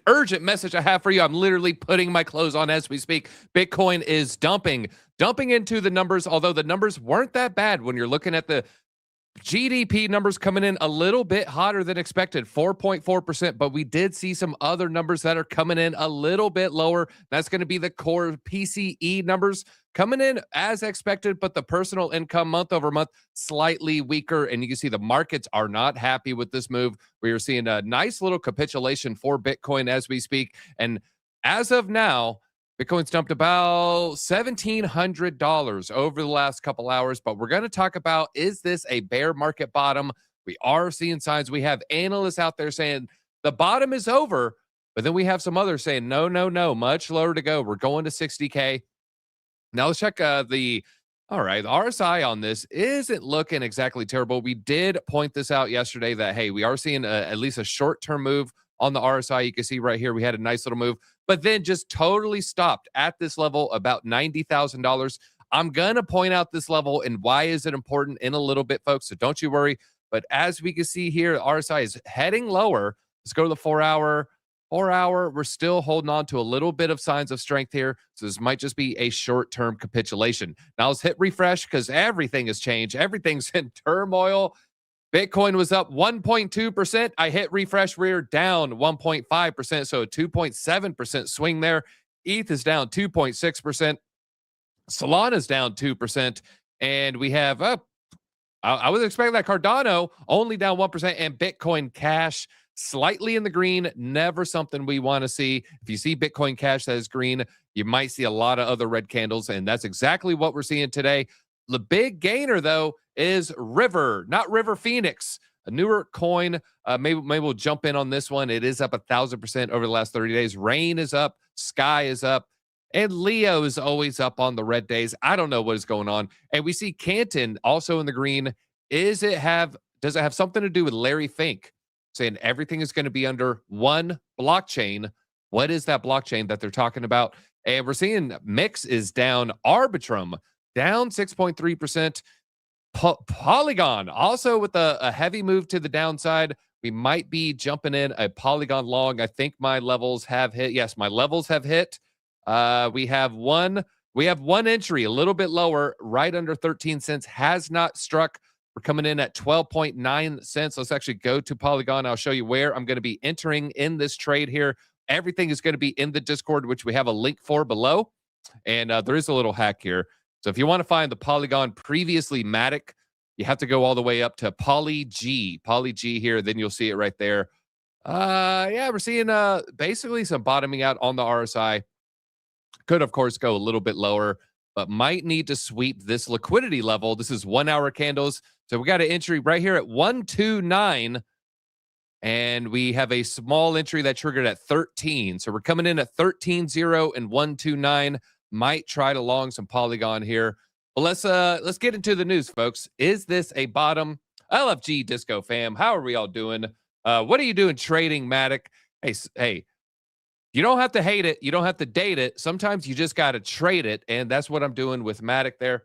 urgent message I have for you. I'm literally putting my clothes on as we speak. Bitcoin is dumping into the numbers, although the numbers weren't that bad when you're looking at the GDP numbers coming in a little bit hotter than expected, 4.4%, but we did see some other numbers that are coming in a little bit lower. That's going to be the core PCE numbers coming in as expected, but the personal income month over month slightly weaker. And you can see the markets are not happy with this move. We are seeing a nice little capitulation for Bitcoin as we speak. And as of now, Bitcoin's dumped about $1,700 over the last couple hours, but we're going to talk about, is this a bear market bottom? We are seeing signs. We have analysts out there saying the bottom is over, but then we have some others saying, no, much lower to go. We're going to 60K. Now let's check the RSI on this isn't looking exactly terrible. We did point this out yesterday that, hey, we are seeing at least a short-term move on the RSI. You can see right here, we had a nice little move, but then just totally stopped at this level, about $90,000. I'm going to point out this level and why is it important in a little bit, folks, so don't you worry. But as we can see here, the RSI is heading lower. Let's go to the 4 hour. 4 hour, we're still holding on to a little bit of signs of strength here. So this might just be a short-term capitulation. Now let's hit refresh because everything has changed. Everything's in turmoil. Bitcoin was up 1.2%. I hit refresh, we're down 1.5%. So a 2.7% swing there. ETH is down 2.6%. Solana's down 2%. And we have, I was expecting that Cardano only down 1%, and Bitcoin Cash slightly in the green. Never something we want to see. If you see Bitcoin Cash that is green, you might see a lot of other red candles, and that's exactly what we're seeing today. The big gainer, though, is River, not River Phoenix, a newer coin. Maybe we'll jump in on this one. It is up 1,000% over the last 30 days. Rain is up, Sky is up, and Leo is always up on the red days. I don't know what is going on. And we see Canton also in the green. Does it have something to do with Larry Fink saying everything is going to be under one blockchain? What is that blockchain that they're talking about? And we're seeing Mix is down, Arbitrum down 6.3%. Polygon also with a heavy move to the downside. We might be jumping in a Polygon long. I think my levels have hit. Yes, my levels have hit. We have one entry a little bit lower, right under 13 cents, has not struck. We're coming in at 12.9 cents. Let's actually go to Polygon. I'll show you where I'm going to be entering in this trade here. Everything is going to be in the Discord, which we have a link for below. And there is a little hack here. So if you want to find the Polygon previously Matic, you have to go all the way up to Poly G here. Then you'll see it right there. Yeah, we're seeing basically some bottoming out on the RSI. Could, of course, go a little bit lower, but might need to sweep this liquidity level. This is 1 hour candles. So we got an entry right here at 129. And we have a small entry that triggered at 13. So we're coming in at 13.0 and 129. Might try to long some Polygon here. But let's get into the news, folks. Is this a bottom? LFG Disco fam, how are we all doing? What are you doing trading, Matic? Hey, you don't have to hate it. You don't have to date it. Sometimes you just got to trade it, and that's what I'm doing with Matic there.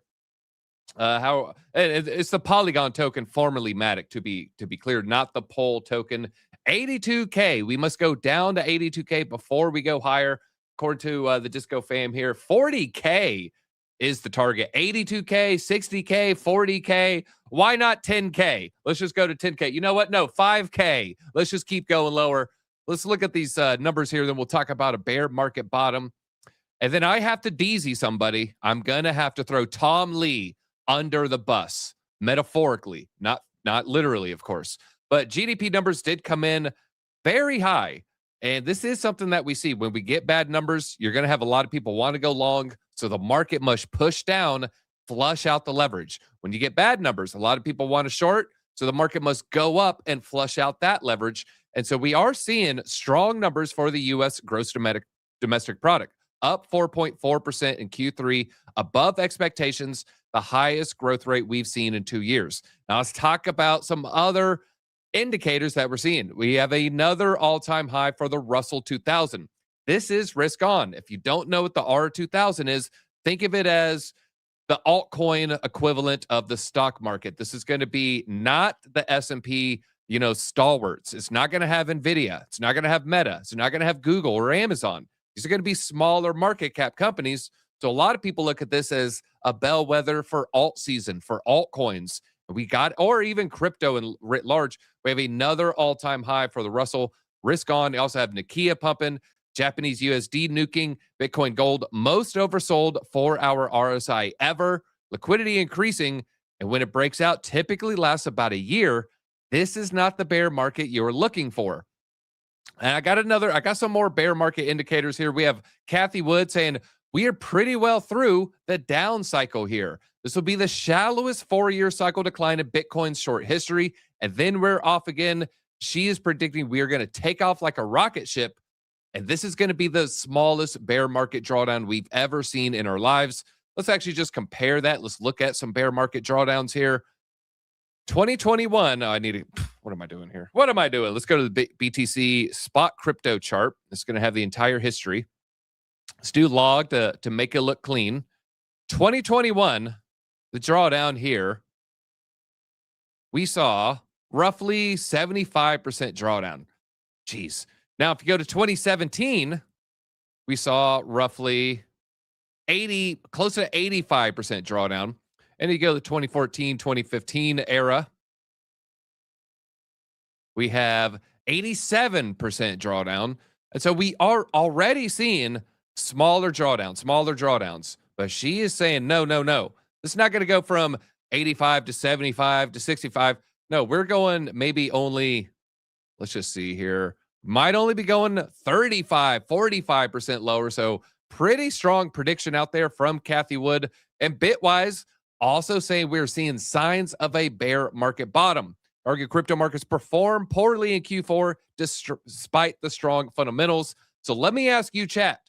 It's the Polygon token, formerly Matic, to be clear, not the Pol token. 82K. We must go down to 82K before we go higher. According to the Disco fam here, 40K is the target. 82K, 60K, 40K. Why not 10K? Let's just go to 10K. You know what? No, 5K. Let's just keep going lower. Let's look at these numbers here. Then we'll talk about a bear market bottom. And then I have to DZ somebody. I'm going to have to throw Tom Lee under the bus, metaphorically, not literally, of course. But GDP numbers did come in very high. And this is something that we see when we get bad numbers. You're going to have a lot of people want to go long. So the market must push down, flush out the leverage. When you get bad numbers, a lot of people want to short. So the market must go up and flush out that leverage. And so we are seeing strong numbers for the U.S. gross domestic product, up 4.4% in Q3, above expectations, the highest growth rate we've seen in 2 years. Now let's talk about some other indicators that we're seeing. We have another all-time high for the Russell 2000. This is risk on. If you don't know what the R2000 is, think of it as the altcoin equivalent of the stock market. This is going to be not the S&P stalwarts. It's not going to have Nvidia. It's not going to have Meta. It's not going to have Google or Amazon. These are going to be smaller market cap companies. So a lot of people look at this as a bellwether for alt season, for altcoins. Or even crypto and writ large. We have another all-time high for the Russell risk on. They also have Nikkei pumping, Japanese USD nuking, Bitcoin Gold most oversold 4-hour RSI ever, liquidity increasing, and when it breaks out, typically lasts about a year. This is not the bear market you're looking for. And I got some more bear market indicators here. We have Kathy Wood saying we are pretty well through the down cycle here. This will be the shallowest 4-year cycle decline in Bitcoin's short history, and then we're off again. She is predicting we are going to take off like a rocket ship, and this is going to be the smallest bear market drawdown we've ever seen in our lives. Let's actually just compare that. Let's look at some bear market drawdowns here. 2021, what am I doing here? What am I doing? Let's go to the BTC spot crypto chart. It's going to have the entire history. Let's do log to make it look clean. 2021, the drawdown here, we saw roughly 75% drawdown. Jeez. Now, if you go to 2017, we saw roughly close to 85% drawdown. And you go to the 2014, 2015 era, we have 87% drawdown. And so we are already seeing smaller drawdowns. But she is saying, no. It's not going to go from 85 to 75 to 65. No, we're going maybe only, let's just see here, might only be going 35, 45% lower. So pretty strong prediction out there from Kathy Wood. And Bitwise also saying we're seeing signs of a bear market bottom. Argue crypto markets perform poorly in Q4 despite the strong fundamentals. So let me ask you, chat,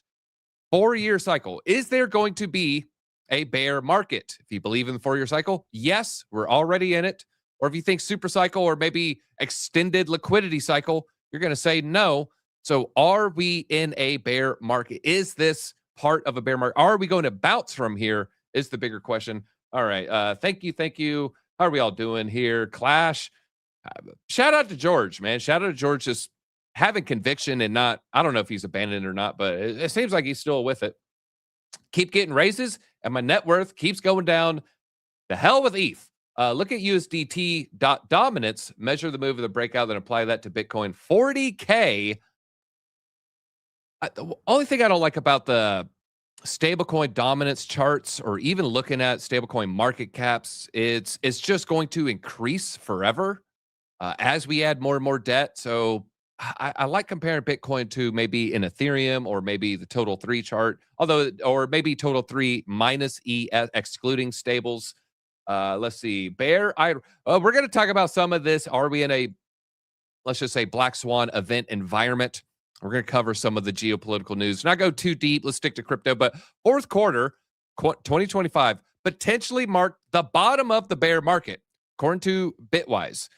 4-year cycle, is there going to be a bear market? If you believe in the 4-year cycle, yes, we're already in it. Or if you think super cycle or maybe extended liquidity cycle, you're going to say no. So are we in a bear market? Is this part of a bear market? Are we going to bounce from here is the bigger question. All right. Thank you. How are we all doing here? Clash. Shout out to George, man. Shout out to George just having conviction and not, I don't know if he's abandoned or not, but it seems like he's still with it. Keep getting raises and my net worth keeps going down. The hell with ETH. Look at USDT dominance, measure the move of the breakout, then apply that to Bitcoin. 40K. The only thing I don't like about the stablecoin dominance charts or even looking at stablecoin market caps, it's just going to increase forever as we add more and more debt. So I like comparing Bitcoin to maybe an Ethereum or maybe the Total 3 chart, or maybe Total 3 minus E excluding stables. Let's see. Bear. We're going to talk about some of this. Are we in a, let's just say, black swan event environment? We're going to cover some of the geopolitical news. Not go too deep. Let's stick to crypto. But fourth quarter 2025 potentially marked the bottom of the bear market, according to Bitwise.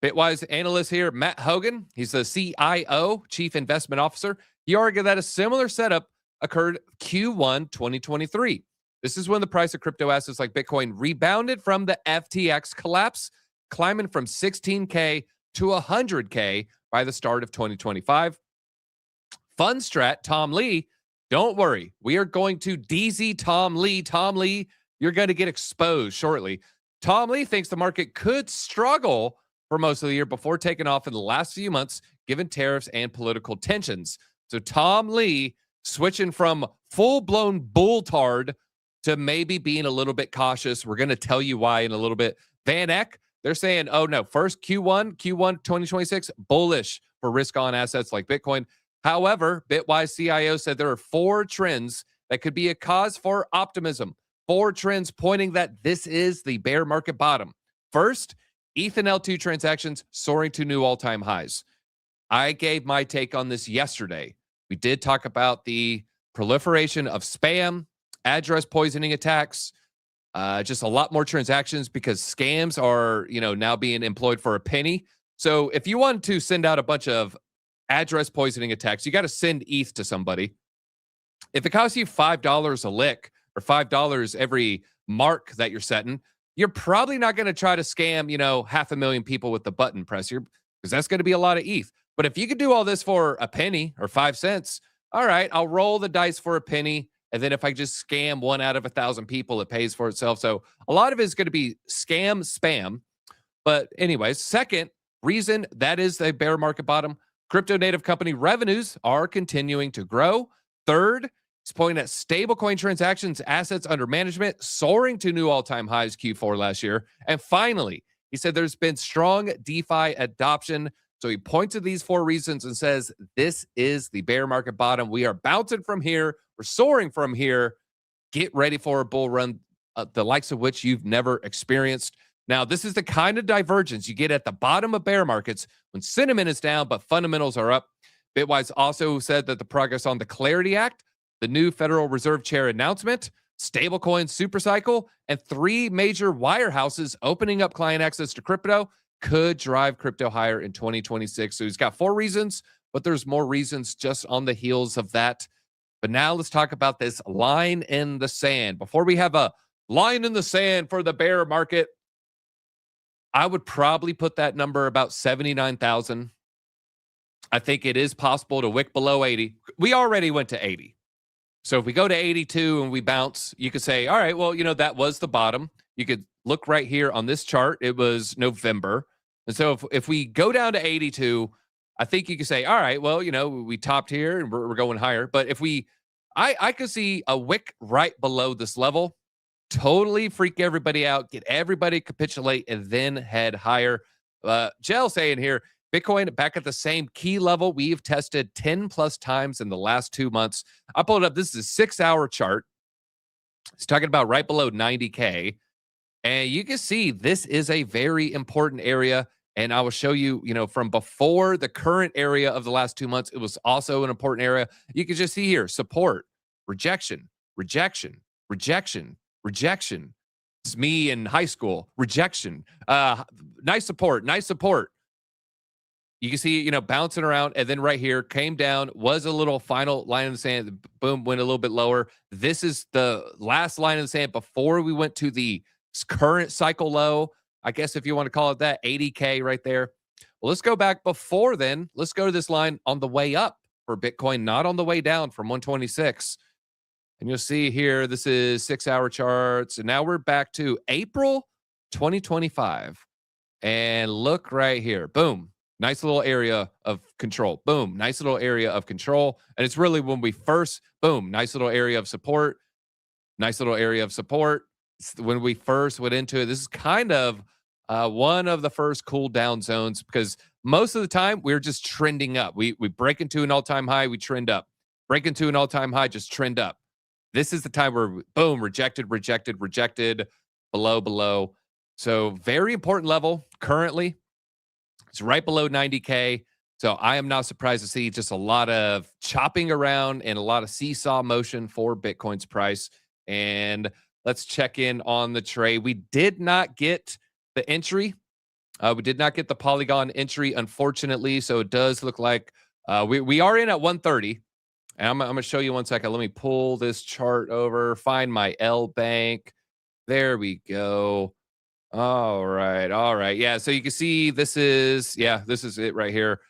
Bitwise analyst here, Matt Hogan, he's the CIO, Chief Investment Officer. He argued that a similar setup occurred Q1 2023. This is when the price of crypto assets like Bitcoin rebounded from the FTX collapse, climbing from 16K to 100K by the start of 2025. Fundstrat, Tom Lee, don't worry. We are going to DZ Tom Lee. Tom Lee, you're going to get exposed shortly. Tom Lee thinks the market could struggle for most of the year before taking off in the last few months, given tariffs and political tensions. So Tom Lee switching from full-blown bull-tard to maybe being a little bit cautious. We're going to tell you why in a little bit. Van Eck, they're saying, oh no, first Q1 2026, bullish for risk-on assets like Bitcoin. However, Bitwise CIO said there are 4 trends that could be a cause for optimism. 4 trends pointing that this is the bear market bottom. First, ETH and L2 transactions soaring to new all-time highs. I gave my take on this yesterday. We did talk about the proliferation of spam, address poisoning attacks, just a lot more transactions because scams are, now being employed for a penny. So if you want to send out a bunch of address poisoning attacks, you got to send ETH to somebody. If it costs you $5 a lick or $5 every mark that you're setting, you're probably not going to try to scam, 500,000 people with the button press. because that's going to be a lot of ETH. But if you could do all this for a penny or 5 cents, all right, I'll roll the dice for a penny. And then if I just scam 1 out of 1,000 people, it pays for itself. So a lot of it is going to be scam spam. But anyways, second reason that is the bear market bottom. Crypto native company revenues are continuing to grow. Third, he's pointing at stablecoin transactions, assets under management soaring to new all-time highs Q4 last year. And finally, he said there's been strong DeFi adoption. So he points to these 4 reasons and says, this is the bear market bottom. We are bouncing from here. We're soaring from here. Get ready for a bull run, the likes of which you've never experienced. Now, this is the kind of divergence you get at the bottom of bear markets when sentiment is down, but fundamentals are up. Bitwise also said that the progress on the Clarity Act, the new Federal Reserve Chair announcement, stablecoin supercycle, and 3 major wirehouses opening up client access to crypto could drive crypto higher in 2026. So he's got 4 reasons, but there's more reasons just on the heels of that. But now let's talk about this line in the sand. Before we have a line in the sand for the bear market, I would probably put that number about 79,000. I think it is possible to wick below 80. We already went to 80. So if we go to 82 and we bounce, you could say, all right, well, that was the bottom. You could look right here on this chart. It was November. And so if we go down to 82, I think you could say, all right, well, we topped here and we're going higher. But if I could see a wick right below this level, totally freak everybody out, get everybody capitulate, and then head higher. Gel saying here, Bitcoin back at the same key level we've tested 10 plus times in the last 2 months. I pulled it up. This is a 6-hour chart. It's talking about right below 90K. And you can see this is a very important area. And I will show you, from before the current area of the last 2 months, it was also an important area. You can just see here, support, rejection, rejection, rejection, rejection. It's me in high school. Rejection. Nice support. Nice support. You can see, bouncing around, and then right here came down, was a little final line in the sand. Boom, went a little bit lower. This is the last line in the sand before we went to the current cycle low. I guess if you want to call it that, 80K right there. Well, let's go back before then. Let's go to this line on the way up for Bitcoin, not on the way down from 126. And you'll see here, this is 6-hour charts. And now we're back to April 2025. And look right here. Boom. Nice little area of control. Boom. Nice little area of control. And it's really when we first, boom, nice little area of support. Nice little area of support. When we first went into it, this is kind of one of the first cool down zones, because most of the time we're just trending up. We break into an all-time high, we trend up. Break into an all-time high, just trend up. This is the time where, boom, rejected, rejected, rejected, below, below. So very important level currently. It's right below 90K. So I am not surprised to see just a lot of chopping around and a lot of seesaw motion for Bitcoin's price. And let's check in on the trade. We did not get the entry. We did not get the Polygon entry, unfortunately. So it does look like we are in at 130. And I'm going to show you 1 second. Let me pull this chart over, find my L bank. There we go. All right. All right. Yeah. So you can see this is it right here.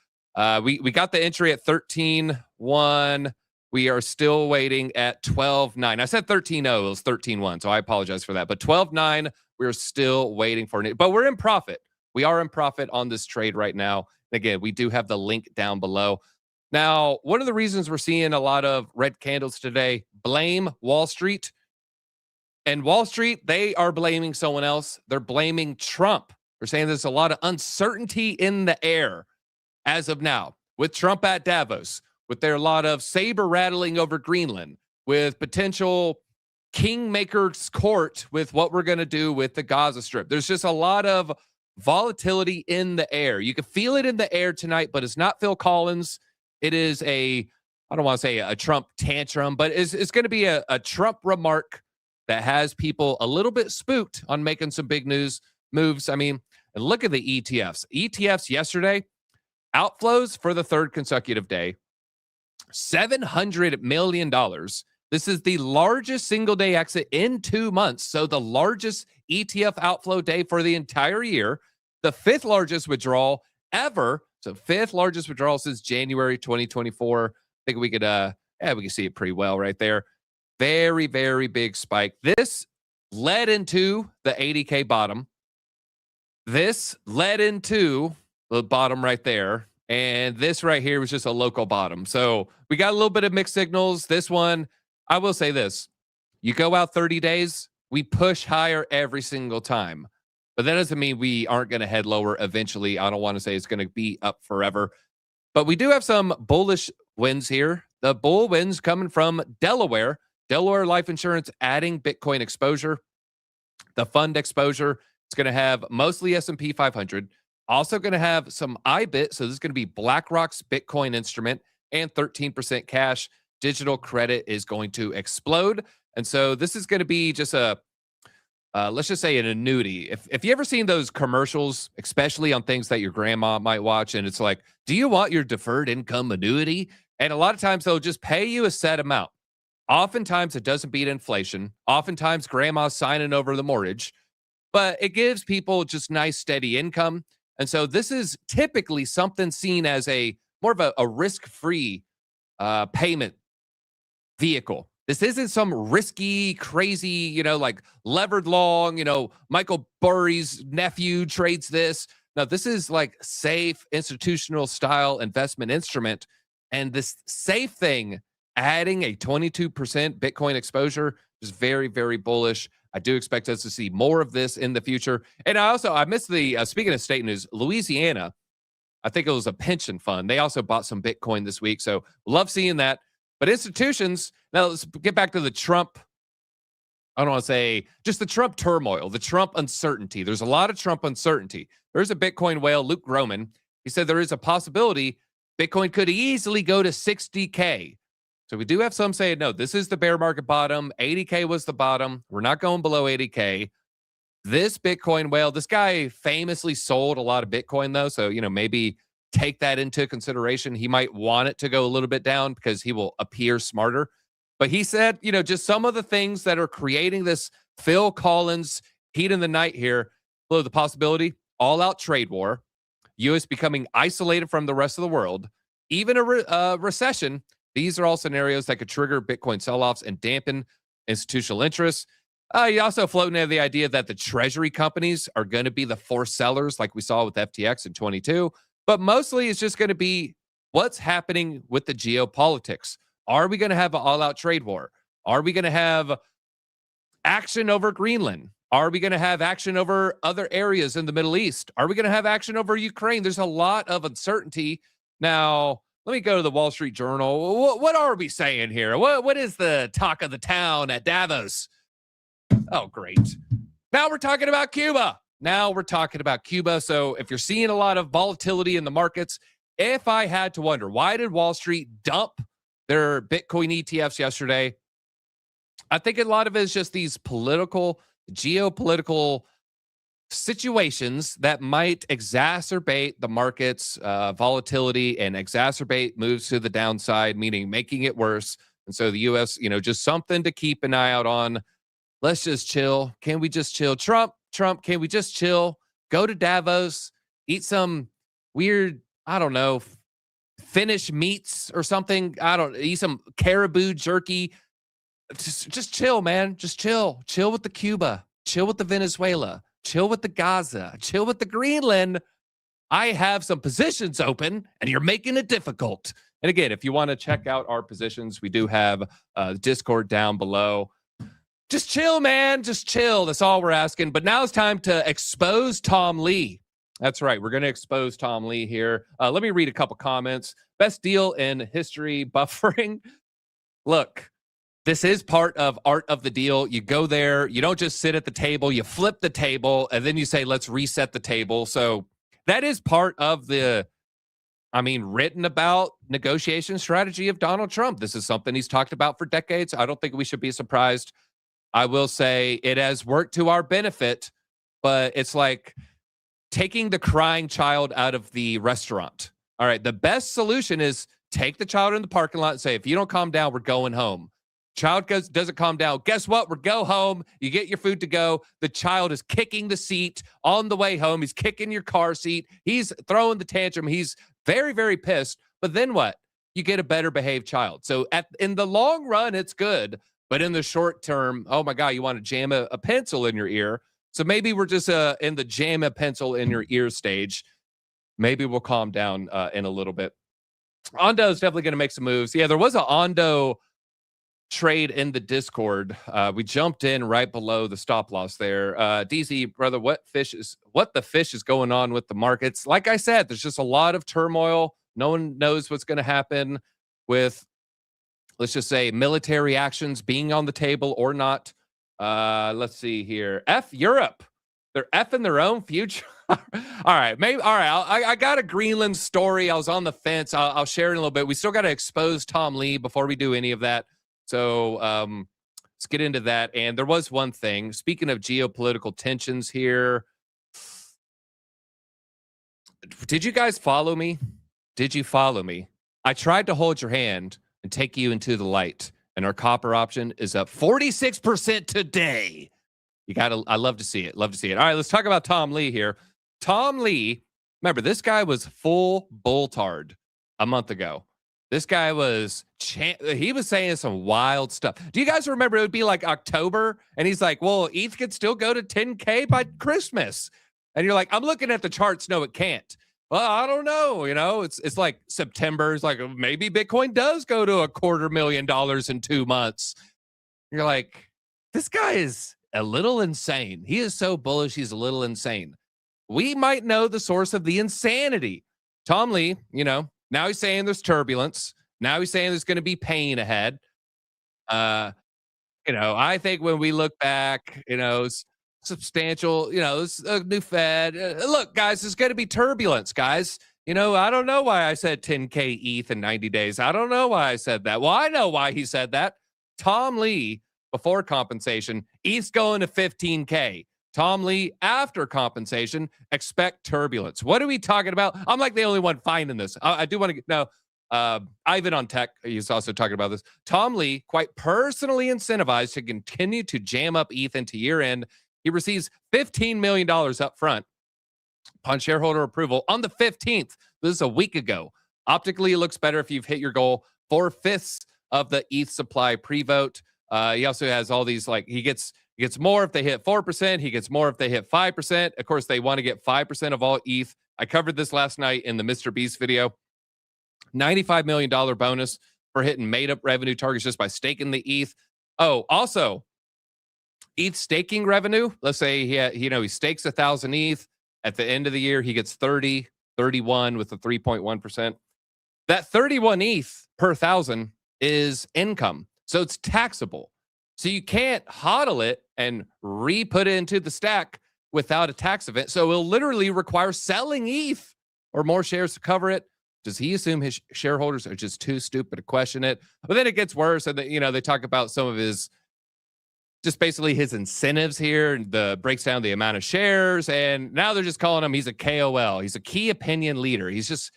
We got the entry at 13.1. We are still waiting at 12.9. I said 13.0. It was 13.1. So I apologize for that. But 12.9, we're still waiting for it. But we're in profit. We are in profit on this trade right now. Again, we do have the link down below. Now, one of the reasons we're seeing a lot of red candles today, blame Wall Street. And Wall Street, they are blaming someone else. They're blaming Trump. They're saying there's a lot of uncertainty in the air as of now, with Trump at Davos, with their lot of saber rattling over Greenland, with potential kingmaker's court with what we're going to do with the Gaza Strip. There's just a lot of volatility in the air. You can feel it in the air tonight, but it's not Phil Collins. It is I don't want to say a Trump tantrum, but it's going to be a Trump remark that has people a little bit spooked on making some big moves. I mean, and look at the ETFs. ETFs yesterday, outflows for the 3rd consecutive day, $700 million. This is the largest single day exit in 2 months. So the largest ETF outflow day for the entire year, the 5th largest withdrawal, ever. So 5th largest withdrawal since January 2024. I think we could we can see it pretty well right there. Very, very big spike. This led into the 80K bottom. This led into the bottom right there. And this right here was just a local bottom. So we got a little bit of mixed signals. This one, I will say this. You go out 30 days, we push higher every single time. But that doesn't mean we aren't going to head lower eventually. I don't want to say it's going to be up forever. But we do have some bullish wins here. The bull wins coming from Delaware. Delaware Life Insurance adding Bitcoin exposure. The fund exposure, it's going to have mostly S&P 500. Also going to have some IBIT. So this is going to be BlackRock's Bitcoin instrument and 13% cash. Digital credit is going to explode. And so this is going to be just a, let's just say an annuity. If you ever seen those commercials, especially on things that your grandma might watch, and it's like, do you want your deferred income annuity? And a lot of times they'll just pay you a set amount. Oftentimes it doesn't beat inflation. Oftentimes grandma's signing over the mortgage, but it gives people just nice steady income. And so this is typically something seen as a more of a risk-free payment vehicle. This isn't some risky, crazy, like levered long, Michael Burry's nephew trades this. No, this is like safe institutional style investment instrument. And this safe thing, adding a 22% Bitcoin exposure is very, very bullish. I do expect us to see more of this in the future. And I missed the, speaking of state news, Louisiana, I think it was a pension fund. They also bought some Bitcoin this week. So love seeing that. But institutions, now let's get back to the Trump, I don't want to say, just the Trump turmoil, the Trump uncertainty. There's a lot of Trump uncertainty. There's a Bitcoin whale, Luke Groman. He said there is a possibility Bitcoin could easily go to 60K. So we do have some saying, no, this is the bear market bottom. 80K was the bottom. We're not going below 80K. This Bitcoin whale, this guy famously sold a lot of Bitcoin, though. So, maybe take that into consideration. He might want it to go a little bit down because he will appear smarter. But he said, just some of the things that are creating this Phil Collins heat in the night here, below the possibility, all-out trade war, U.S. becoming isolated from the rest of the world, even a recession. These are all scenarios that could trigger Bitcoin sell-offs and dampen institutional interests. You also floating in the idea that the treasury companies are going to be the forced sellers like we saw with FTX in 22. But mostly it's just going to be what's happening with the geopolitics. Are we going to have an all-out trade war? Are we going to have action over Greenland? Are we going to have action over other areas in the Middle East? Are we going to have action over Ukraine? There's a lot of uncertainty. Now, let me go to the Wall Street Journal. What are we saying here? What is the talk of the town at Davos? Oh, great. Now we're talking about Cuba. So if you're seeing a lot of volatility in the markets, if I had to wonder, why did Wall Street dump their Bitcoin ETFs yesterday? I think a lot of it is just these geopolitical situations that might exacerbate the market's volatility and exacerbate moves to the downside, meaning making it worse. And so the U.S., just something to keep an eye out on. Let's just chill. Can we just chill? Trump, can we just chill? Go to Davos, eat some weird, I don't know, Finnish meats or something. Eat some caribou jerky. Just chill, man. Just chill. Chill with the Cuba. Chill with the Venezuela. Chill with the Gaza. Chill with the Greenland. I have some positions open, and you're making it difficult. And again, if you want to check out our positions, we do have Discord down below. Just chill, man. Just chill. That's all we're asking. But now it's time to expose Tom Lee. That's right. We're going to expose Tom Lee here. Let me read a couple comments. Best deal in history, buffering. Look, this is part of art of the deal. You go there. You don't just sit at the table. You flip the table, and then you say, let's reset the table. So that is part of the, written about negotiation strategy of Donald Trump. This is something he's talked about for decades. I don't think we should be surprised. I will say it has worked to our benefit, but it's like taking the crying child out of the restaurant. All right, the best solution is take the child in the parking lot and say, if you don't calm down, we're going home. Child doesn't calm down. Guess what? We go home. You get your food to go. The child is kicking the seat on the way home. He's kicking your car seat. He's throwing the tantrum. He's very, very pissed. But then what? You get a better behaved child. So in the long run, it's good. But in the short term, oh my God, you want to jam a pencil in your ear. So maybe we're just in the jam a pencil in your ear stage. Maybe we'll calm down in a little bit. Ondo is definitely going to make some moves. Yeah, there was an Ondo trade in the Discord. We jumped in right below the stop loss there. DZ, brother, what the fish is going on with the markets? Like I said, there's just a lot of turmoil. No one knows what's going to happen with, let's just say, military actions being on the table or not. Let's see here. F Europe. They're effing their own future. All right, maybe. All right, I got a Greenland story. I was on the fence. I'll share it in a little bit. We still got to expose Tom Lee before we do any of that. So let's get into that. And there was one thing. Speaking of geopolitical tensions here, did you guys follow me? Did you follow me? I tried to hold your hand and take you into the light, and our copper option is up 46% today. I love to see it. Love to see it. All right, let's talk about Tom Lee here. Tom Lee, remember, this guy was full bulltard a month ago. This guy was, he was saying some wild stuff. Do you guys remember it would be like October? And he's like, well, ETH could still go to 10K by Christmas. And you're like, I'm looking at the charts. No, it can't. Well, I don't know. You know, it's like September. It's like maybe Bitcoin does go to $250,000 in 2 months. You're like, this guy is a little insane. He is so bullish. He's a little insane. We might know the source of the insanity. Tom Lee, you know, now he's saying there's turbulence. Now he's saying there's going to be pain ahead. You know, I think when we look back, you know, substantial, you know, a new Fed. Look, guys, there's going to be turbulence, guys. You know, I don't know why I said 10K ETH in 90 days. I don't know why I said that. Well, I know why he said that. Tom Lee, before compensation, ETH's going to 15K. Tom Lee, after compensation, expect turbulence. What are we talking about? I'm like the only one finding this. I do want to know. Ivan on Tech, he's also talking about this. Tom Lee, quite personally incentivized to continue to jam up ETH into year end. He receives $15 million up front upon shareholder approval on the 15th. This is a week ago. Optically, it looks better if you've hit your goal. 4/5 of the ETH supply pre-vote. He also has all these, like, he gets more if they hit 4%. He gets more if they hit 5%. Of course, they want to get 5% of all ETH. I covered this last night in the Mr. Beast video. $95 million bonus for hitting made-up revenue targets just by staking the ETH. Oh, also, ETH staking revenue. Let's say he stakes 1,000 ETH. At the end of the year, he gets 31 with a 3.1%. That 31 ETH per 1,000 is income. So it's taxable. So you can't hodl it and re-put it into the stack without a tax event. So it'll literally require selling ETH or more shares to cover it. Does he assume his shareholders are just too stupid to question it? But then it gets worse. And they talk about some of his, just basically his incentives here, and breaks down the amount of shares. And now they're just calling him, he's a KOL. He's a key opinion leader. He's just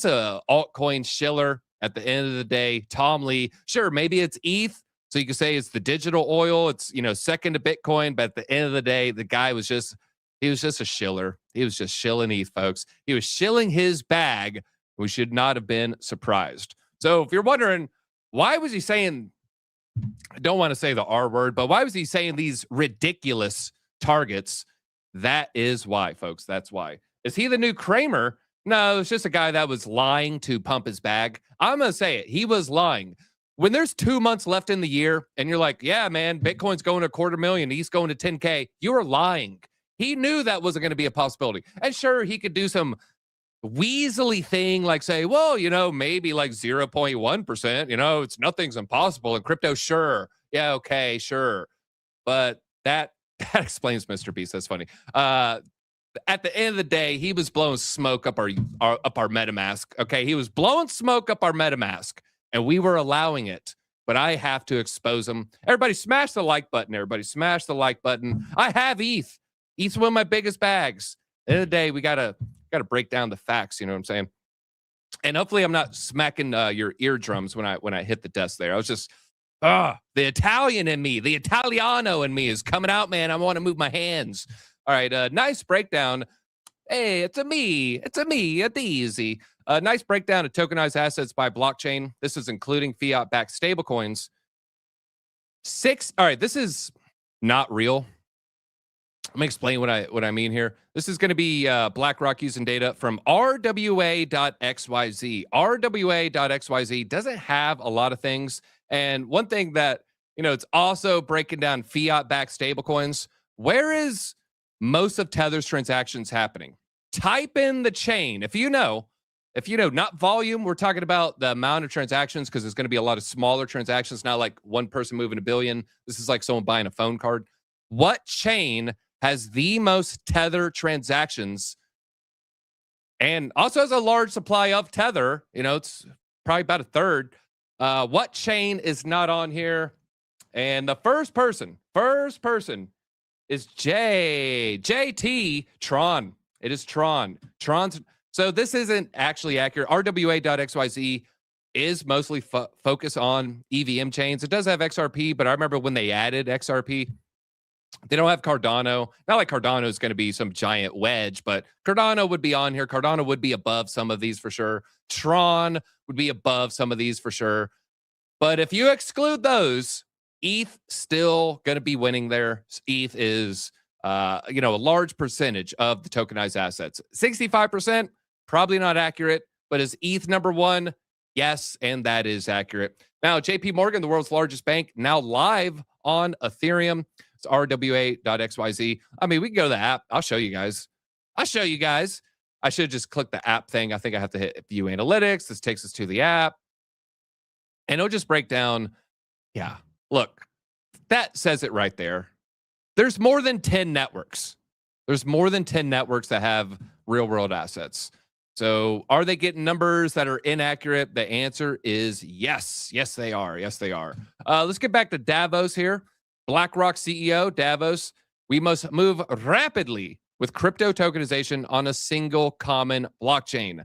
a altcoin shiller at the end of the day. Tom Lee, sure, maybe it's ETH. So you could say it's the digital oil. It's, second to Bitcoin. But at the end of the day, the guy was just a shiller. He was just shilling ETH, folks. He was shilling his bag. We should not have been surprised. So if you're wondering, why was he saying, I don't want to say the R word, but why was he saying these ridiculous targets? That is why, folks. That's why. Is he the new Kramer? No, it's just a guy that was lying to pump his bag. I'm going to say it. He was lying. When there's 2 months left in the year and you're like, yeah, man, Bitcoin's going to 250,000. He's going to 10K. You were lying. He knew that wasn't going to be a possibility. And sure, he could do some weaselly thing like say, well, maybe like 0.1%, nothing's impossible in crypto. Sure. Yeah. Okay. Sure. But that explains Mr. Beast. That's funny. At the end of the day, he was blowing smoke up our MetaMask. Okay. He was blowing smoke up our MetaMask and we were allowing it, but I have to expose him. Everybody smash the like button. Everybody smash the like button. I have ETH. ETH's one of my biggest bags. At the end of the day, we got to break down the facts. You know what I'm saying? And hopefully I'm not smacking your eardrums when I hit the desk there. I was just The Italian in me, the Italiano in me is coming out, man. I want to move my hands. All right, nice breakdown. Hey, it's a me, a Deezy. Nice breakdown of tokenized assets by blockchain. This is including fiat-backed stablecoins. All right, this is not real. Let me explain what I mean here. This is going to be BlackRock using data from RWA.xyz. RWA.xyz doesn't have a lot of things. And one thing that, it's also breaking down fiat-backed stablecoins. Where is most of Tether's transactions happening? Type in the chain. If you know, not volume, we're talking about the amount of transactions, because there's going to be a lot of smaller transactions, not like one person moving $1 billion. This is like someone buying a phone card. What chain has the most Tether transactions and also has a large supply of Tether? It's probably about a third. What chain is not on here? And the first person is JT Tron. It is Tron. So this isn't actually accurate. RWA.xyz is mostly focused on EVM chains. It does have XRP, but I remember when they added XRP, they don't have Cardano. Not like Cardano is going to be some giant wedge, but Cardano would be on here. Cardano would be above some of these for sure. Tron would be above some of these for sure. But if you exclude those, ETH still going to be winning there. ETH is, a large percentage of the tokenized assets. 65%, probably not accurate, but is ETH number one? Yes, and that is accurate. Now, JP Morgan, the world's largest bank, now live on Ethereum. It's RWA.xyz. I mean, we can go to the app. I'll show you guys. I should have just clicked the app thing. I think I have to hit view analytics. This takes us to the app. And it'll just break down. Yeah, look, that says it right there. There's more than 10 networks. There's more than 10 networks that have real world assets. So are they getting numbers that are inaccurate? The answer is yes. Yes, they are. Yes, they are. Let's get back to Davos here. BlackRock CEO Davos. We must move rapidly with crypto tokenization on a single common blockchain.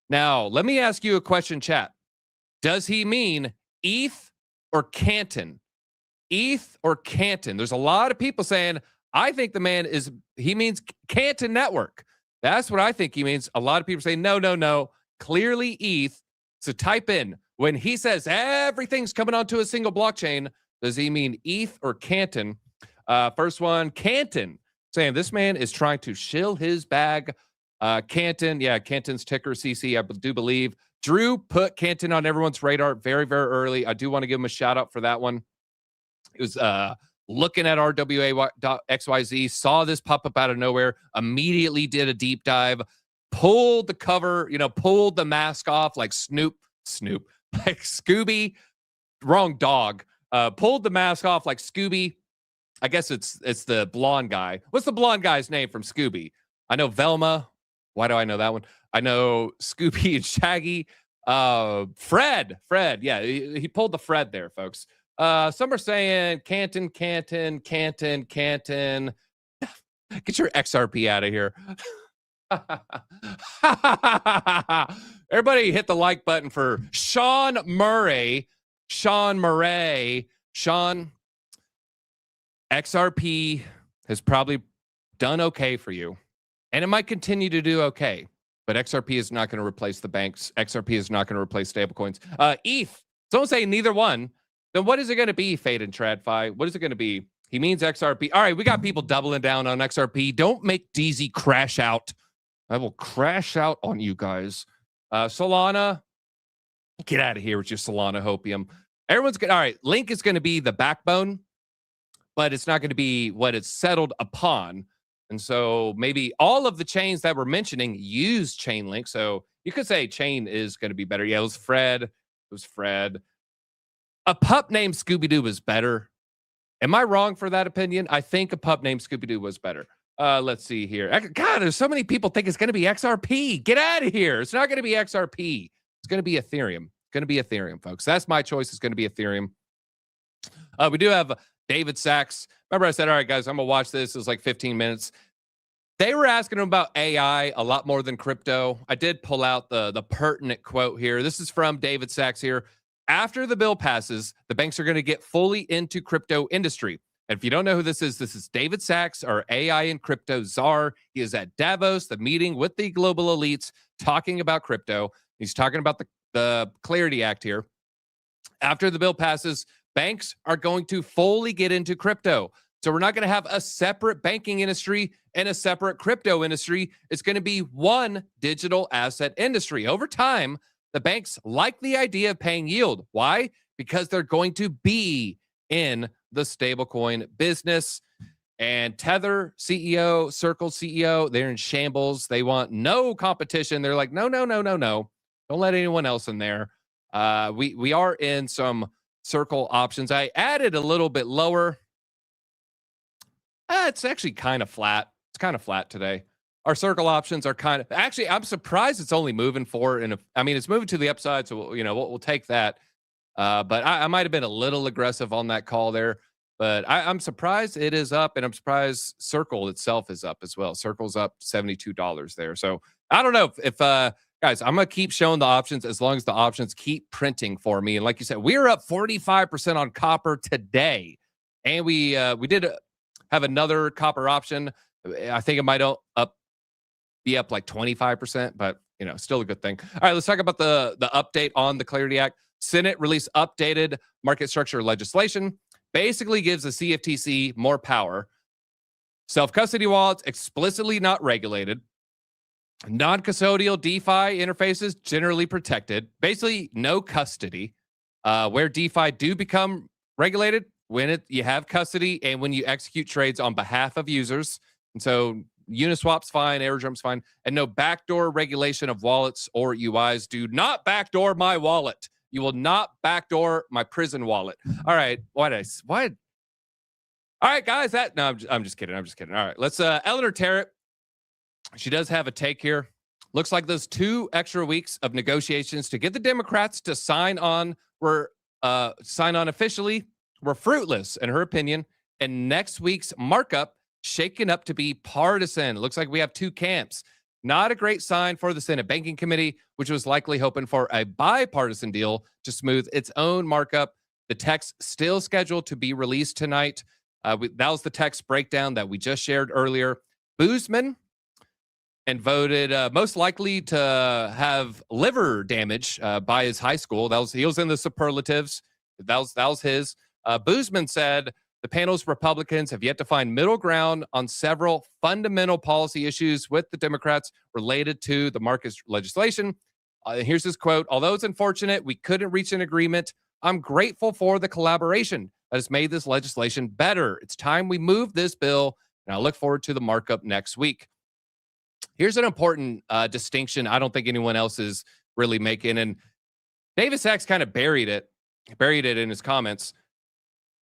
Now, let me ask you a question, chat. Does he mean ETH or Canton? ETH or Canton? There's a lot of people saying, I think he means Canton Network. That's what I think he means. A lot of people say, no. Clearly ETH. So type in, when he says everything's coming onto a single blockchain, does he mean ETH or Canton? First one, Canton, saying this man is trying to shill his bag. Canton, yeah, Canton's ticker CC, I do believe. Drew put Canton on everyone's radar very, very early. I do want to give him a shout out for that one. It was looking at RWA.xyz, saw this pop up out of nowhere, immediately did a deep dive, pulled the cover, pulled the mask off like Snoop, like Scooby, wrong dog. Pulled the mask off like Scooby. I guess it's the blonde guy. What's the blonde guy's name from Scooby? I know Velma. Why do I know that one? I know Scooby and Shaggy. Fred. Yeah, he pulled the Fred there, folks. Some are saying Canton. Get your XRP out of here. Everybody hit the like button for Sean Murray. Sean, XRP has probably done okay for you, and it might continue to do okay, but XRP is not going to replace the banks. XRP is not going to replace stablecoins. ETH, don't say neither one. Then what is it going to be, Fade and TradFi? What is it going to be? He means XRP. All right, we got people doubling down on XRP. Don't make DZ crash out. I will crash out on you guys. Solana, get out of here with your Solana hopium. Everyone's good. All right, Link is going to be the backbone, but it's not going to be what it's settled upon. And so maybe all of the chains that we're mentioning use Chainlink. So you could say Chain is going to be better. Yeah, it was Fred. A pup named Scooby-Doo was better. Am I wrong for that opinion? I think a pup named Scooby-Doo was better. Let's see here. God, there's so many people think it's going to be XRP. Get out of here. It's not going to be XRP. It's going to be Ethereum. It's going to be Ethereum, folks. That's my choice. It's going to be Ethereum. We do have David Sachs. Remember I said, all right, guys, I'm going to watch this. It was like 15 minutes. They were asking him about AI a lot more than crypto. I did pull out the pertinent quote here. This is from David Sachs here. After the bill passes, the banks are going to get fully into crypto industry. And if you don't know who this is David Sachs, our AI and crypto czar. He is at Davos, the meeting with the global elites, talking about crypto. He's talking about the Clarity Act here. After the bill passes, banks are going to fully get into crypto. So we're not going to have a separate banking industry and a separate crypto industry. It's going to be one digital asset industry. Over time, the banks like the idea of paying yield. Why? Because they're going to be in the stablecoin business. And Tether CEO, Circle CEO, they're in shambles. They want no competition. They're like, no. Don't let anyone else in there. We are in some Circle options. I added a little bit lower. It's actually kind of flat. It's kind of flat today. Our Circle options are kind of, actually, I'm surprised it's only moving forward. And I mean, it's moving to the upside. So, we'll take that. But I might have been a little aggressive on that call there. But I'm surprised it is up. And I'm surprised Circle itself is up as well. Circle's up $72 there. So I don't know if guys, I'm going to keep showing the options as long as the options keep printing for me. And like you said, we're up 45% on copper today. And we did have another copper option. I think it might be up like 25%, but still a good thing. All right, let's talk about the update on the Clarity Act. Senate released updated market structure legislation. Basically gives the CFTC more power. Self-custody wallets explicitly not regulated. Non-custodial DeFi interfaces generally protected. Basically, no custody. Where DeFi do become regulated, when you have custody and when you execute trades on behalf of users. And so Uniswap's fine, airdrop's fine, and no backdoor regulation of wallets or UIs. Do not backdoor my wallet. You will not backdoor my prison wallet. All right. What? All right, guys. I'm just kidding. All right. Let's Eleanor Terrett. She does have a take here. Looks like those 2 extra weeks of negotiations to get the Democrats to sign on officially were fruitless, in her opinion. And next week's markup shaken up to be partisan. It looks like we have 2 camps. Not a great sign for the Senate Banking Committee, which was likely hoping for a bipartisan deal to smooth its own markup. The text still scheduled to be released tonight. That was the text breakdown that we just shared earlier. Boozman and voted most likely to have liver damage by his high school. He was in the superlatives. That was his. Boozman said the panel's Republicans have yet to find middle ground on several fundamental policy issues with the Democrats related to the market legislation. Here's his quote. Although it's unfortunate we couldn't reach an agreement, I'm grateful for the collaboration that has made this legislation better. It's time we move this bill, and I look forward to the markup next week. Here's an important distinction I don't think anyone else is really making, and David Sachs kind of buried it in his comments.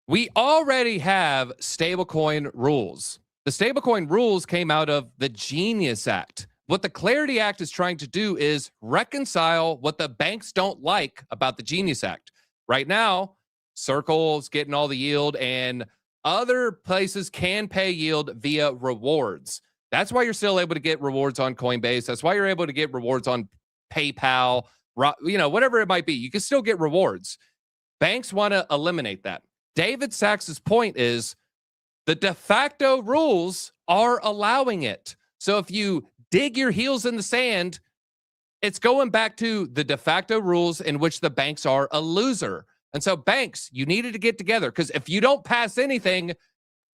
We already have stablecoin rules. The stablecoin rules came out of the Genius Act. What the Clarity Act is trying to do is reconcile what the banks don't like about the Genius Act. Right now, Circle's getting all the yield, and other places can pay yield via rewards. That's why you're still able to get rewards on Coinbase. That's why you're able to get rewards on PayPal, whatever it might be. You can still get rewards. Banks want to eliminate that. David Sachs's point is the de facto rules are allowing it. So if you dig your heels in the sand, it's going back to the de facto rules in which the banks are a loser. And so banks, you needed to get together, because if you don't pass anything,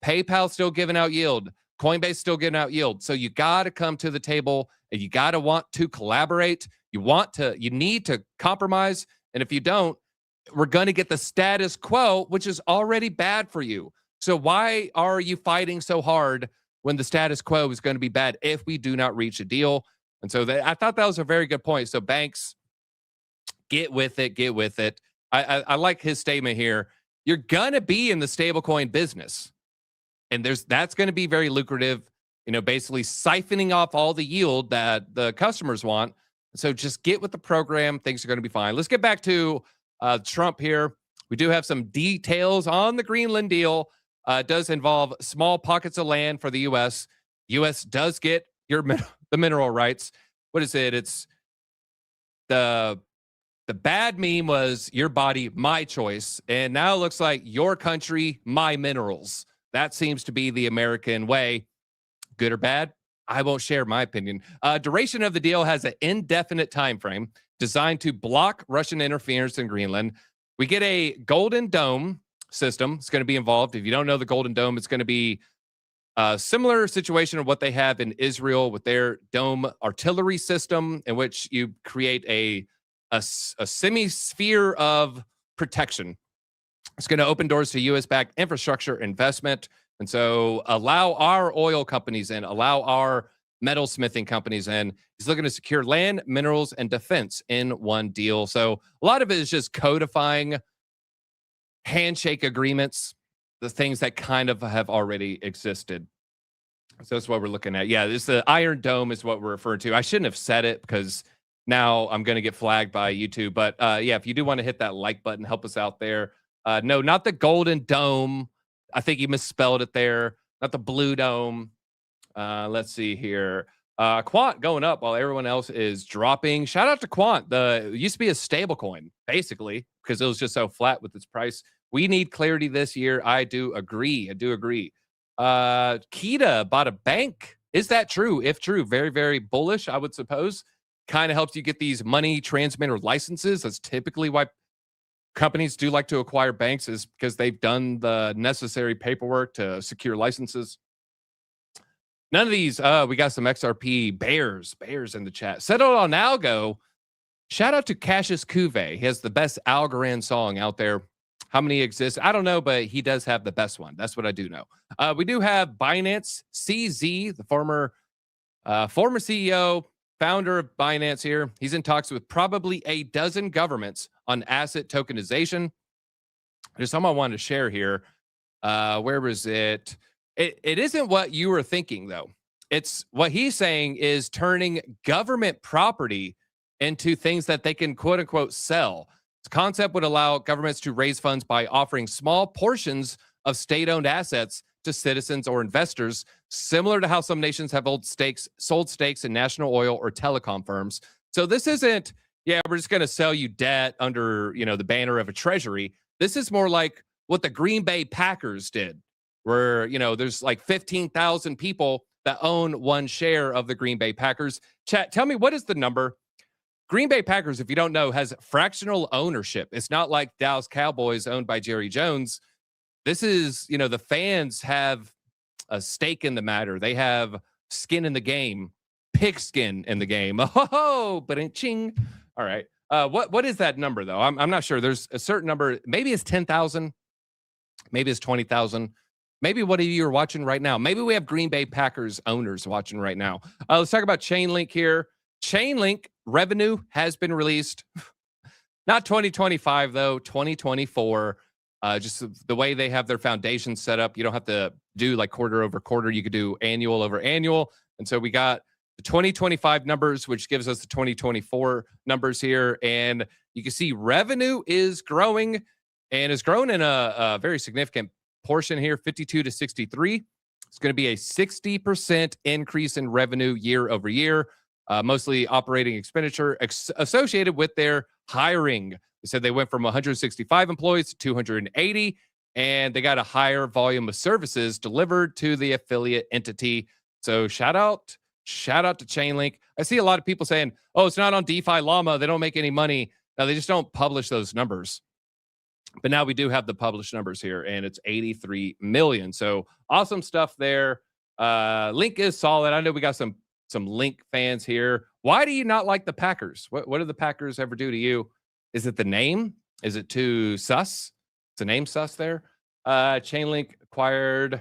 PayPal's still giving out yield. Coinbase still giving out yield. So you got to come to the table, and you got to want to collaborate. You need to compromise. And if you don't, we're going to get the status quo, which is already bad for you. So why are you fighting so hard when the status quo is going to be bad if we do not reach a deal? And so I thought that was a very good point. So banks, get with it. I like his statement here. You're going to be in the stablecoin business, and that's going to be very lucrative, basically siphoning off all the yield that the customers want. So just get with the program. Things are going to be fine. Let's get back to Trump here. We do have some details on the Greenland deal. It does involve small pockets of land for the U.S. U.S. does get the mineral rights. What is it? It's the The bad meme was your body, my choice. And now it looks like your country, my minerals. That seems to be the American way. Good or bad? I won't share my opinion. Duration of the deal has an indefinite time frame designed to block Russian interference in Greenland. We get a Golden Dome system. It's going to be involved. If you don't know the Golden Dome, it's going to be a similar situation of what they have in Israel with their dome artillery system, in which you create a semi-sphere of protection. It's going to open doors to U.S.-backed infrastructure investment. And so allow our oil companies in, allow our metal smithing companies in. He's looking to secure land, minerals, and defense in one deal. So a lot of it is just codifying handshake agreements, the things that kind of have already existed. So that's what we're looking at. Yeah, this the Iron Dome is what we're referring to. I shouldn't have said it because now I'm going to get flagged by YouTube. But yeah, if you do want to hit that like button, help us out there. No, not the Golden Dome. I think you misspelled it there. Not the Blue Dome. Let's see here. Quant going up while everyone else is dropping. Shout out to Quant. It used to be a stable coin, basically, because it was just so flat with its price. We need clarity this year. I do agree. Kita bought a bank. Is that true? If true, very, very bullish, I would suppose. Kind of helps you get these money transmitter licenses. That's typically why companies do like to acquire banks, is because they've done the necessary paperwork to secure licenses. None of these. We got some XRP bears in the chat. Settled on Algo. Shout out to Cassius Cuvée. He has the best Algorand song out there. How many exist? I don't know, but he does have the best one. That's what I do know. We do have Binance CZ, the former CEO, founder of Binance here. He's in talks with probably a dozen governments on asset tokenization. There's something I wanted to share here. Where was it? It isn't what you were thinking, though. It's what he's saying is turning government property into things that they can, quote unquote, sell. This concept would allow governments to raise funds by offering small portions of state-owned assets to citizens or investors, similar to how some nations have sold stakes in national oil or telecom firms. So this isn't, yeah, we're just going to sell you debt under, the banner of a treasury. This is more like what the Green Bay Packers did, where, there's like 15,000 people that own one share of the Green Bay Packers. Chat, tell me, what is the number? Green Bay Packers, if you don't know, has fractional ownership. It's not like Dallas Cowboys owned by Jerry Jones. This is, the fans have a stake in the matter. They have skin in the game, pig skin in the game. Oh, but ching. All right. What is that number, though? I'm not sure. There's a certain number. Maybe it's 10,000. Maybe it's 20,000. Maybe what of you are watching right now? Maybe we have Green Bay Packers owners watching right now. Let's talk about Chainlink here. Chainlink revenue has been released. Not 2025, though, 2024. Just the way they have their foundation set up, you don't have to do like quarter over quarter. You could do annual over annual. And so we got the 2025 numbers, which gives us the 2024 numbers here. And you can see revenue is growing and is growing in a very significant portion here, 52 to 63. It's going to be a 60% increase in revenue year over year, mostly operating expenditure associated with their hiring. They said they went from 165 employees to 280, and they got a higher volume of services delivered to the affiliate entity. So shout out to Chainlink. I see a lot of people saying, oh, it's not on DeFi Llama. They don't make any money. No, they just don't publish those numbers. But now we do have the published numbers here, and it's 83 million. So awesome stuff there. Link is solid. I know we got some Link fans here. Why do you not like the Packers? What did the Packers ever do to you? Is it the name? Is it too sus? Is the name sus there? Chainlink acquired.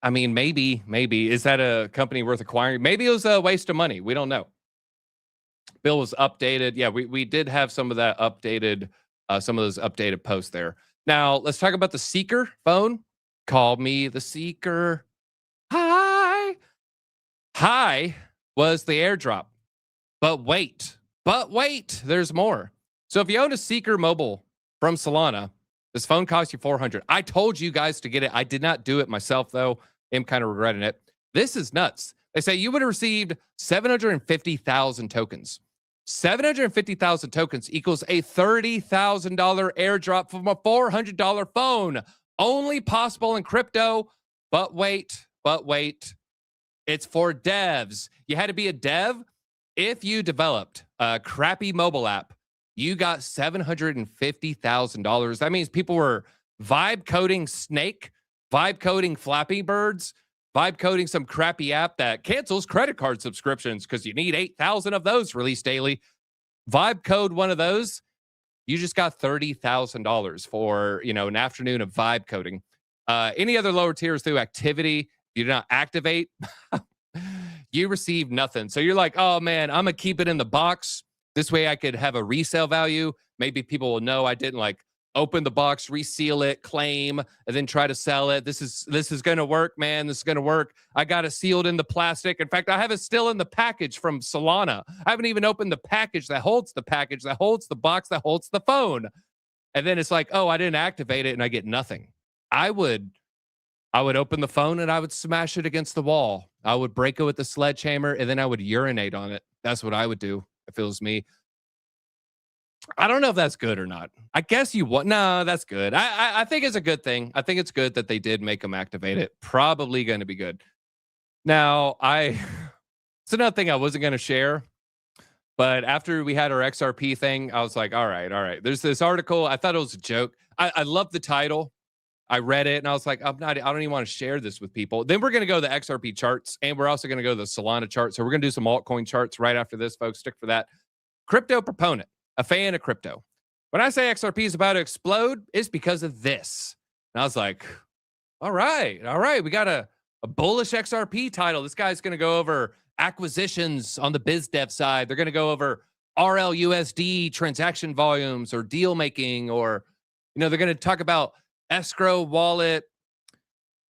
I mean, maybe. Is that a company worth acquiring? Maybe it was a waste of money. We don't know. Bill was updated. Yeah, we did have some of that updated, some of those updated posts there. Now, let's talk about the Seeker phone. Call me the Seeker. Hi was the airdrop. But wait, there's more. So if you own a Seeker mobile from Solana, this phone costs you $400. I told you guys to get it. I did not do it myself, though. I'm kind of regretting it. This is nuts. They say you would have received 750,000 tokens. 750,000 tokens equals a $30,000 airdrop from a $400 phone. Only possible in crypto. But wait. It's for devs. You had to be a dev. If you developed a crappy mobile app, you got $750,000. That means people were vibe coding Snake, vibe coding Flappy Birds, vibe coding some crappy app that cancels credit card subscriptions because you need 8,000 of those released daily. Vibe code one of those, you just got $30,000 for, an afternoon of vibe coding. Any other lower tiers through activity, you do not activate, you receive nothing. So you're like, oh man, I'm gonna keep it in the box. This way I could have a resale value. Maybe people will know I didn't open the box, reseal it, claim, and then try to sell it. This is gonna work, man. This is gonna work. I got it sealed in the plastic. In fact, I have it still in the package from Solana. I haven't even opened the package that holds the package, that holds the box, that holds the phone. And then it's like, oh, I didn't activate it and I get nothing. I would open the phone and I would smash it against the wall. I would break it with the sledgehammer and then I would urinate on it. That's what I would do if it was me. I don't know if that's good or not. I guess you want. No, that's good. I think it's a good thing. I think it's good that they did make them activate it. Probably going to be good. Now, it's another thing I wasn't going to share. But after we had our XRP thing, I was like, all right. There's this article. I thought it was a joke. I love the title. I read it and I was like, I don't even want to share this with people. Then we're going to go to the XRP charts and we're also going to go to the Solana chart. So we're going to do some altcoin charts right after this, folks. Stick for that. Crypto proponent, a fan of crypto. When I say XRP is about to explode, it's because of this. And I was like, all right. We got a bullish XRP title. This guy's going to go over acquisitions on the biz dev side. They're going to go over RLUSD transaction volumes or deal making, or, they're going to talk about escrow wallet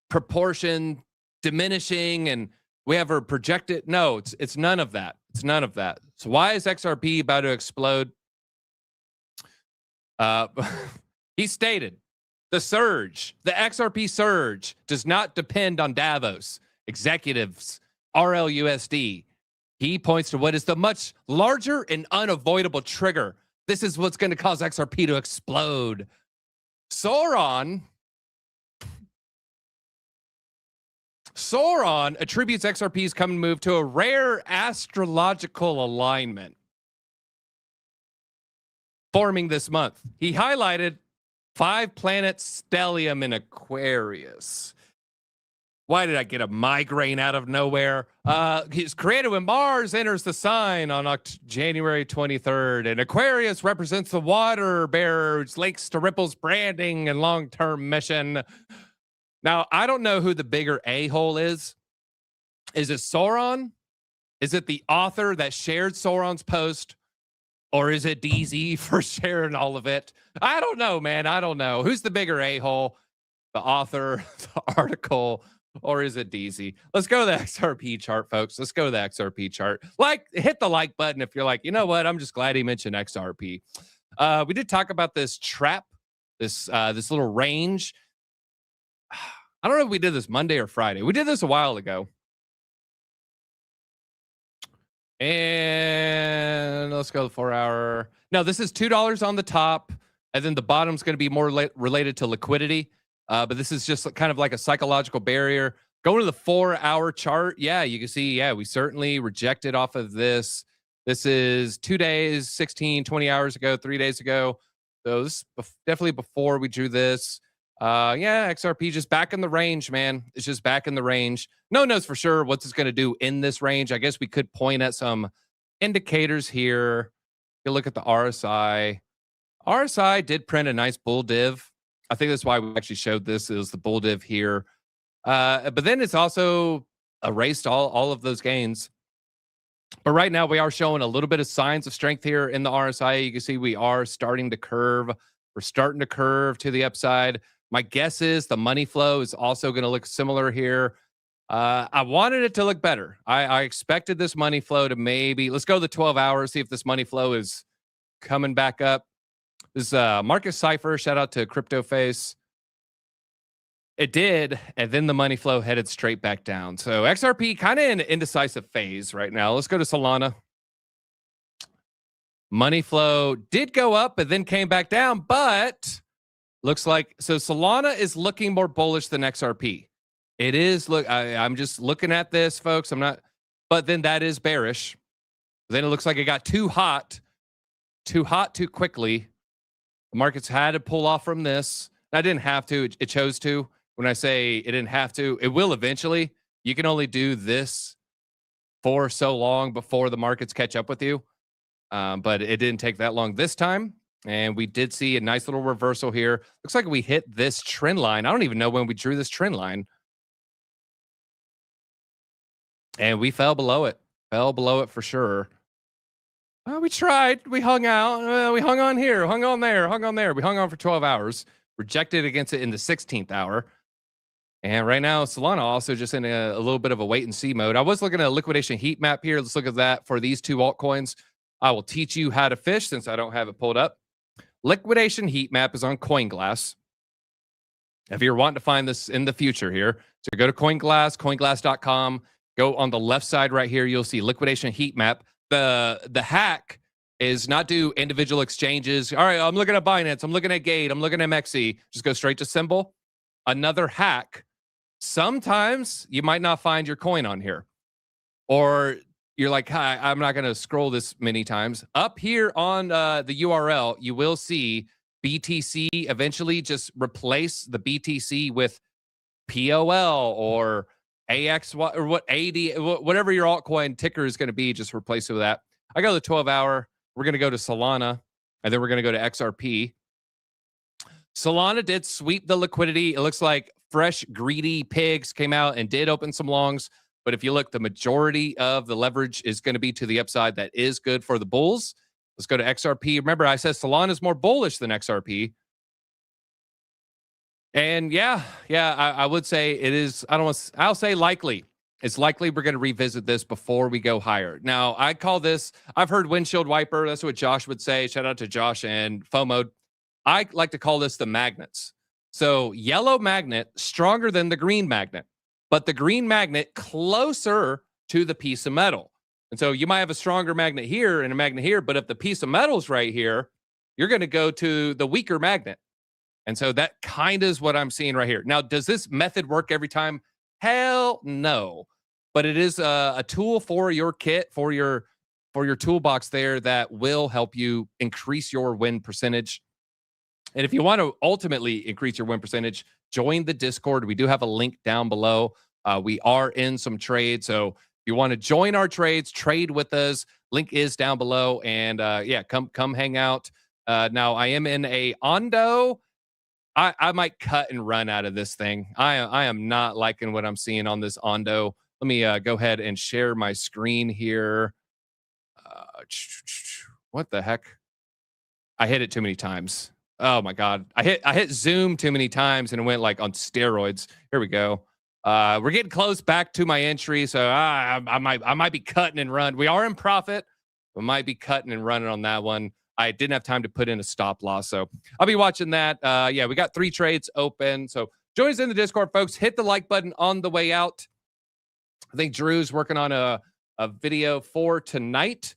proportion diminishing, and we have a projected. No, it's none of that. It's none of that. So why is XRP about to explode? He stated the XRP surge does not depend on Davos executives, RLUSD. He points to what is the much larger and unavoidable trigger. This is what's going to cause XRP to explode. Sauron attributes XRP's coming move to a rare astrological alignment forming this month. He highlighted 5-planet stellium in Aquarius. Why did I get a migraine out of nowhere? He's created when Mars enters the sign on January 23rd. And Aquarius represents the water bearer, which links to Ripple's branding and long-term mission. Now, I don't know who the bigger a-hole is. Is it Sauron? Is it the author that shared Sauron's post? Or is it DZ for sharing all of it? I don't know, man. I don't know. Who's the bigger a-hole? The author, the article, or is it DZ? Let's go to the XRP chart, folks. Let's go to the XRP chart. Hit the like button if you're like, you know what? I'm just glad he mentioned XRP. We did talk about this trap, this little range. I don't know if we did this Monday or Friday. We did this a while ago. And let's go to the 4-hour. No, this is $2 on the top. And then the bottom's going to be more related to liquidity. But this is just kind of like a psychological barrier. Going to the 4-hour chart. Yeah, you can see, we certainly rejected off of this. This is 2 days, 16, 20 hours ago, 3 days ago. So this definitely before we drew this. XRP just back in the range, man. It's just back in the range. No one knows for sure what it's going to do in this range. I guess we could point at some indicators here. You look at the RSI. RSI did print a nice bull div. I think that's why we actually showed this is the bull div here. But then it's also erased all of those gains. But right now we are showing a little bit of signs of strength here in the RSI. You can see we are starting to curve. We're starting to curve to the upside. My guess is the money flow is also going to look similar here. I wanted it to look better. I expected this money flow to maybe, let's go to the 12 hours, see if this money flow is coming back up. This Marcus Cypher, shout out to Crypto Face. It did, and then the money flow headed straight back down. So XRP kind of in an indecisive phase right now. Let's go to Solana. Money flow did go up, but then came back down. But looks like, so Solana is looking more bullish than XRP. It is, look, I'm just looking at this, folks. I'm not, but then that is bearish. Then it looks like it got too hot too quickly. The markets had to pull off from this. I didn't have to. It chose to. When I say it didn't have to, it will eventually. You can only do this for so long before the markets catch up with you. But it didn't take that long this time. And we did see a nice little reversal here. Looks like we hit this trend line. I don't even know when we drew this trend line. And we fell below it. Fell below it for sure. We tried. We hung out. We hung on here. Hung on there. Hung on there. We hung on for 12 hours. Rejected against it in the 16th hour. And right now, Solana also just in a little bit of a wait and see mode. I was looking at a liquidation heat map here. Let's look at that for these two altcoins. I will teach you how to fish since I don't have it pulled up. Liquidation heat map is on CoinGlass. If you're wanting to find this in the future here, so go to CoinGlass, coinglass.com. Go on the left side right here. You'll see liquidation heat map. The hack is not do individual exchanges. All right, I'm looking at Binance. I'm looking at Gate. I'm looking at MEXC. Just go straight to symbol. Another hack. Sometimes you might not find your coin on here. Or you're like, hi, I'm not going to scroll this many times. Up here on the URL, you will see BTC eventually just replace the BTC with POL or AXY or what AD, whatever your altcoin ticker is going to be, just replace it with that. I go to the 12 hour. We're going to go to Solana, and then we're going to go to XRP. Solana did sweep the liquidity. It looks like fresh, greedy pigs came out and did open some longs. But if you look, the majority of the leverage is going to be to the upside. That is good for the bulls. Let's go to XRP. Remember, I said Solana is more bullish than XRP. And yeah, I would say it is. I'll say likely. It's likely we're going to revisit this before we go higher. Now, I call this, I've heard windshield wiper. That's what Josh would say. Shout out to Josh and FOMO. I like to call this the magnets. So yellow magnet, stronger than the green magnet, but the green magnet closer to the piece of metal. And so you might have a stronger magnet here and a magnet here, but if the piece of metal is right here, you're going to go to the weaker magnet. And so that kind of is what I'm seeing right here. Now, does this method work every time? Hell no. But it is a tool for your kit, for your toolbox there that will help you increase your win percentage. And if you want to ultimately increase your win percentage, join the Discord. We do have a link down below. We are in some trades. So if you want to join our trades, trade with us, link is down below. And yeah, come hang out. Now, I am in a Ondo. I might cut and run out of this thing. I am not liking what I'm seeing on this Ondo. Let me go ahead and share my screen here. What the heck? I hit it too many times. Oh my God. I hit Zoom too many times and it went like on steroids. Here we go. We're getting close back to my entry. So I might be cutting and run. We are in profit. We might be cutting and running on that one. I didn't have time to put in a stop loss. So I'll be watching that. Yeah, we got 3 trades open. So join us in the Discord, folks. Hit the like button on the way out. I think Drew's working on a video for tonight.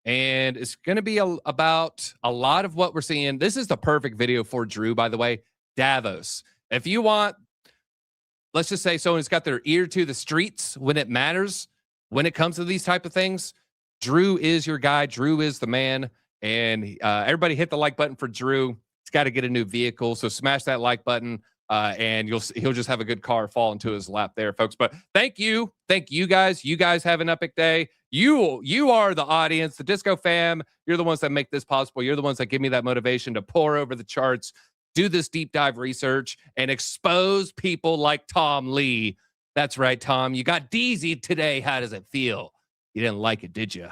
And it's going to be about a lot of what we're seeing. This is the perfect video for Drew, by the way. Davos. If you want, let's just say someone's got their ear to the streets when it matters, when it comes to these type of things, Drew is your guy. Drew is the man. And everybody hit the like button for Drew. He's got to get a new vehicle. So smash that like button. And he'll just have a good car fall into his lap there, folks. But thank you guys. You guys have an epic day. You are the audience, the Disco fam. You're the ones that make this possible. You're the ones that give me that motivation to pour over the charts, do this deep dive research, and expose people like Tom Lee. That's right, Tom. You got DZ today. How does it feel? You didn't like it, did you?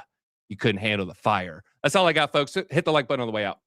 You couldn't handle the fire. That's all I got, folks. Hit the like button on the way out.